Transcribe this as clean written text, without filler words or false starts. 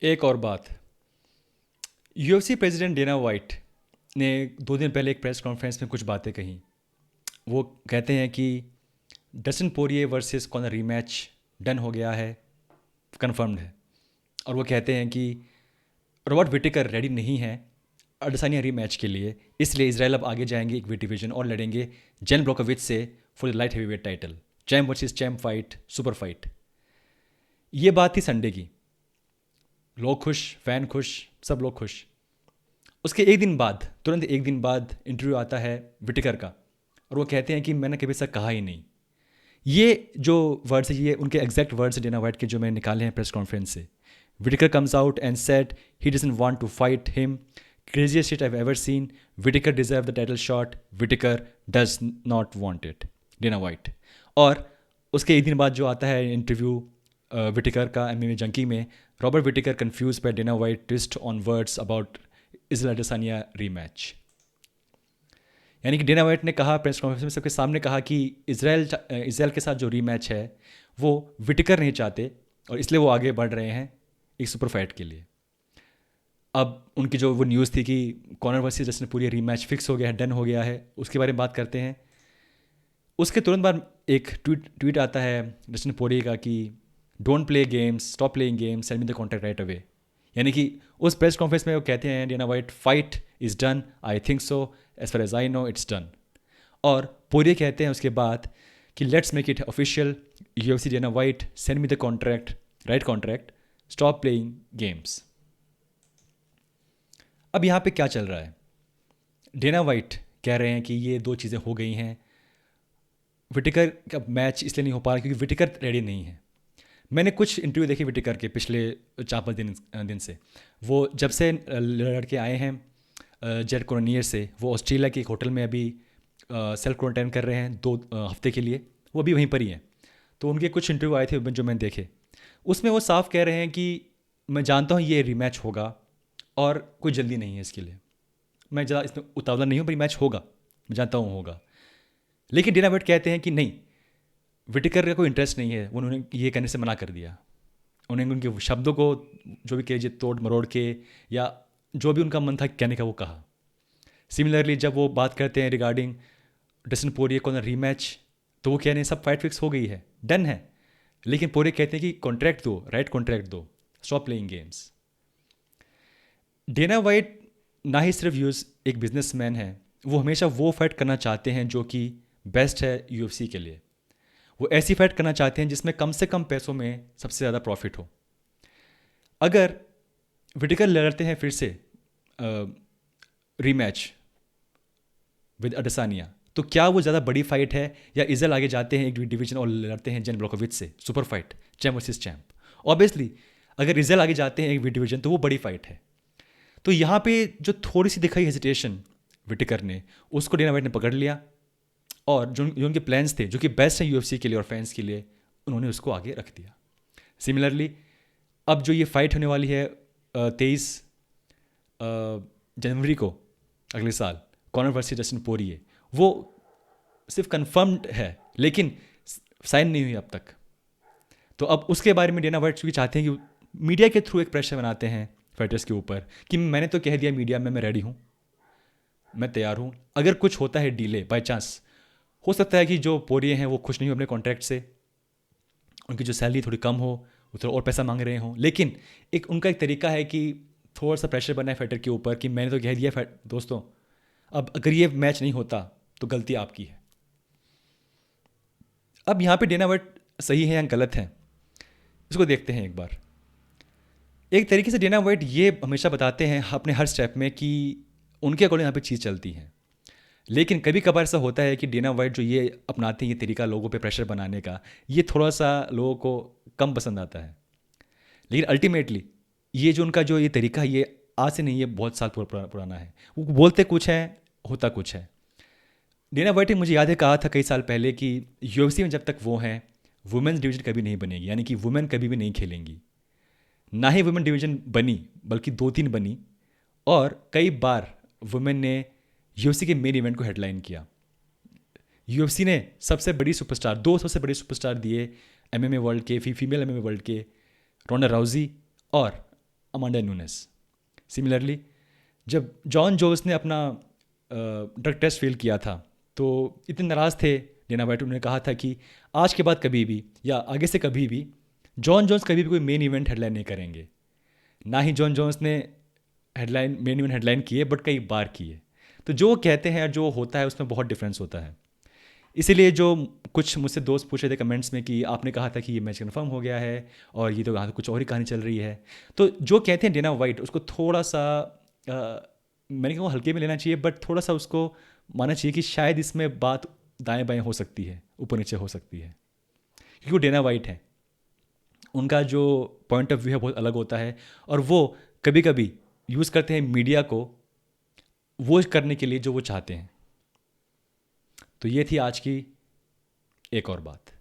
एक और बात, यूएफसी प्रेसिडेंट डेना वाइट ने 2 दिन पहले एक प्रेस कॉन्फ्रेंस में कुछ बातें कही। वो कहते हैं कि Dustin Poirier versus Conor rematch done हो गया है, कंफर्म्ड है। और वो कहते हैं कि रॉबर्ट विटेकर रेडी नहीं है अडसानिया रीमैच के लिए, इसलिए इसराइल अब आगे जाएंगे एक वेट डिवीजन और लड़ेंगे जेन ब्रोकोविच से for the light heavyweight title. Champ versus champ fight, super fight. ये बात थी संडे की। लोग खुश, फैन खुश, सब लोग खुश। उसके एक दिन बाद, तुरंत एक दिन बाद इंटरव्यू आता है विटेकर का, और वो कहते हैं कि मैंने कभी ऐसा कहा ही नहीं। ये जो वर्ड्स है, ये उनके एग्जैक्ट वर्ड्स हैं डेना वाइट के, जो मैंने निकाले हैं प्रेस कॉन्फ्रेंस से। Whittaker comes out and said he doesn't want to fight him, craziest shit I have ever seen, Whittaker deserve the title shot, Whittaker does not want it, Dana White. और उसके एक दिन बाद जो आता है interview Whittaker का MMA junkie में, Robert Whittaker confuse by Dana White twist on words about Israel Adesanya rematch. यानी कि डेना वाइट ने कहा प्रेस कॉन्फ्रेंस में सबके सामने, कहा कि इसराइल के साथ जो रीमैच है वो विटेकर नहीं चाहते, और इसलिए वो आगे बढ़ रहे हैं एक सुपर फाइट के लिए। अब उनकी जो वो न्यूज़ थी कि Conor versus Dustin Poirier rematch fix हो गया है, डन हो गया है, उसके बारे में बात करते हैं। उसके तुरंत बाद एक ट्वीट आता है डस्टिन पोरिये का कि don't play games, stop playing games, send me the contract right away. यानी कि उस प्रेस कॉन्फ्रेंस में वो कहते हैं Dana White, fight is done, I think so, as far as I know it's done. और पोरिये कहते हैं उसके बाद कि let's make it official, UFC Dana White, send me the contract, write contract, stop playing games. अब यहाँ पे क्या चल रहा है? डेना वाइट कह रहे हैं कि ये दो चीज़ें हो गई हैं, विटेकर का मैच इसलिए नहीं हो पा रहा क्योंकि विटेकर रेडी नहीं है। मैंने कुछ इंटरव्यू देखे विटेकर के पिछले 4-5 दिन से। वो जब से लड़के आए हैं जेट कोरोनियर से, वो ऑस्ट्रेलिया के एक होटल में अभी सेल्फ क्वारंटाइन कर रहे हैं 2 हफ्ते के लिए। वो अभी वहीं पर ही हैं। तो उनके कुछ इंटरव्यू आए थे जो मैंने देखे, उसमें वो साफ कह रहे हैं कि मैं जानता हूँ ये रीमैच होगा और कोई जल्दी नहीं है इसके लिए, मैं ज़्यादा इसमें उतावला नहीं हूँ, पर मैच होगा, मैं जानता हूँ होगा। लेकिन डेना वाइट कहते हैं कि नहीं, विटेकर का कोई इंटरेस्ट नहीं है। उन्होंने ये कहने से मना कर दिया। उन्होंने उनके शब्दों को जो भी कहे तोड़ मरोड़ के, या जो भी उनका मन था कहने का, वो कहा। सिमिलरली जब वो बात करते हैं रिगार्डिंग डस्टिन पोरिये को रीमैच, तो वो कह रहे हैं सब फाइट फिक्स हो गई है, डन है। लेकिन पोरिये कहते हैं कि कॉन्ट्रैक्ट दो, राइट कॉन्ट्रैक्ट दो, stop playing games. Dana White ना ही सिर्फ यूज एक बिजनेसमैन है, वो हमेशा वो फाइट करना चाहते हैं जो कि बेस्ट है यूएफसी के लिए। वो ऐसी फाइट करना चाहते हैं जिसमें कम से कम पैसों में सबसे ज़्यादा प्रॉफिट हो। अगर विटेकर लड़ते हैं फिर से रीमैच विद अडेसानिया, तो क्या वो ज़्यादा बड़ी फाइट है, या इजराइल आगे जाते हैं एक डिवीजन और लड़ते हैं जेन ब्रोकोविच से, super fight, champ versus champ. Obviously अगर इजराइल आगे जाते हैं एक डिवीजन तो वो बड़ी फाइट है। तो यहाँ पे जो थोड़ी सी दिखाई हेजिटेशन विटेकर ने, उसको डेना वाइट ने पकड़ लिया, और जो उनके प्लान्स थे जो कि बेस्ट हैं यूएफसी के लिए और फैंस के लिए, उन्होंने उसको आगे रख दिया। सिमिलरली अब जो ये फाइट होने वाली है 23 जनवरी को अगले साल, कॉनर वर्सेस डस्टिन पोरिये, वो सिर्फ कंफर्म्ड है लेकिन साइन नहीं हुई अब तक। तो अब उसके बारे में डेना वाइट चूँकि चाहते हैं कि मीडिया के थ्रू एक प्रेशर बनाते हैं फाइटर्स के ऊपर कि मैंने तो कह दिया मीडिया में, मैं रेडी हूँ, मैं तैयार हूँ। अगर कुछ होता है डिले बाय चांस, हो सकता है कि जो पोरिये हैं वो खुश नहीं हो अपने कॉन्ट्रैक्ट से, उनकी जो सैलरी थोड़ी कम हो, वो थोड़ा और पैसा मांग रहे हों, लेकिन एक उनका एक तरीका है कि थोड़ा सा प्रेशर बना है फाइटर के ऊपर कि मैंने तो कह दिया दोस्तों, अब अगर ये मैच नहीं होता तो गलती आपकी है। अब यहाँ पे डेना वाइट सही है या गलत है, इसको देखते हैं एक बार। एक तरीके से डेना वाइट ये हमेशा बताते हैं अपने हर स्टेप में कि उनके अकॉर्डिंग यहाँ पे चीज़ चलती है। लेकिन कभी कभार ऐसा होता है कि डेना वाइट जो ये अपनाते हैं ये तरीका लोगों पे प्रेशर बनाने का, ये थोड़ा सा लोगों को कम पसंद आता है। लेकिन अल्टीमेटली ये जो उनका जो ये तरीका है, ये आज से नहीं, ये बहुत साल पुराना है। वो बोलते कुछ है, होता कुछ है। डेना वाइट ने मुझे याद है कहा था कई साल पहले कि यूएफसी में जब तक वो हैं, वुमेन्स डिवीजन कभी नहीं बनेगी, यानी कि वुमेन कभी भी नहीं खेलेंगी। ना ही वुमेन डिवीजन बनी, बल्कि 2-3 बनी, और कई बार वुमेन ने यूएफसी के मेन इवेंट को हेडलाइन किया। यूएफसी ने सबसे बड़ी सुपरस्टार, 2 सबसे बड़े सुपरस्टार दिए एमएमए वर्ल्ड के, फीमेल एमएमए वर्ल्ड के, रोंडा राउजी और अमांडा न्यूनेस। सिमिलरली जब जॉन जोन्स ने अपना ड्रग टेस्ट फेल किया था तो इतने नाराज़ थे डेना वाइट, उन्होंने कहा था कि आज के बाद कभी भी या आगे से कभी भी जॉन जोन्स कभी भी कोई मेन इवेंट हेडलाइन नहीं करेंगे। ना ही जॉन जोन्स ने मेन इवेंट हेडलाइन किए, बट कई बार किए। तो जो वो कहते हैं और जो होता है उसमें बहुत डिफरेंस होता है। इसीलिए जो कुछ मुझसे दोस्त पूछ रहे थे कमेंट्स में कि आपने कहा था कि ये मैच कन्फर्म हो गया है और ये तो यहाँ तो कुछ और ही कहानी चल रही है, तो जो कहते हैं डेना वाइट उसको थोड़ा सा मैंने कहा वो हल्के में लेना चाहिए, बट थोड़ा सा उसको मानना चाहिए कि शायद इसमें बात दाएं बाएं हो सकती है, ऊपर नीचे हो सकती है, क्योंकि वो डेना वाइट है। उनका जो पॉइंट ऑफ व्यू है बहुत अलग होता है और वो कभी कभी यूज़ करते हैं मीडिया को वो करने के लिए जो वो चाहते हैं। तो ये थी आज की एक और बात।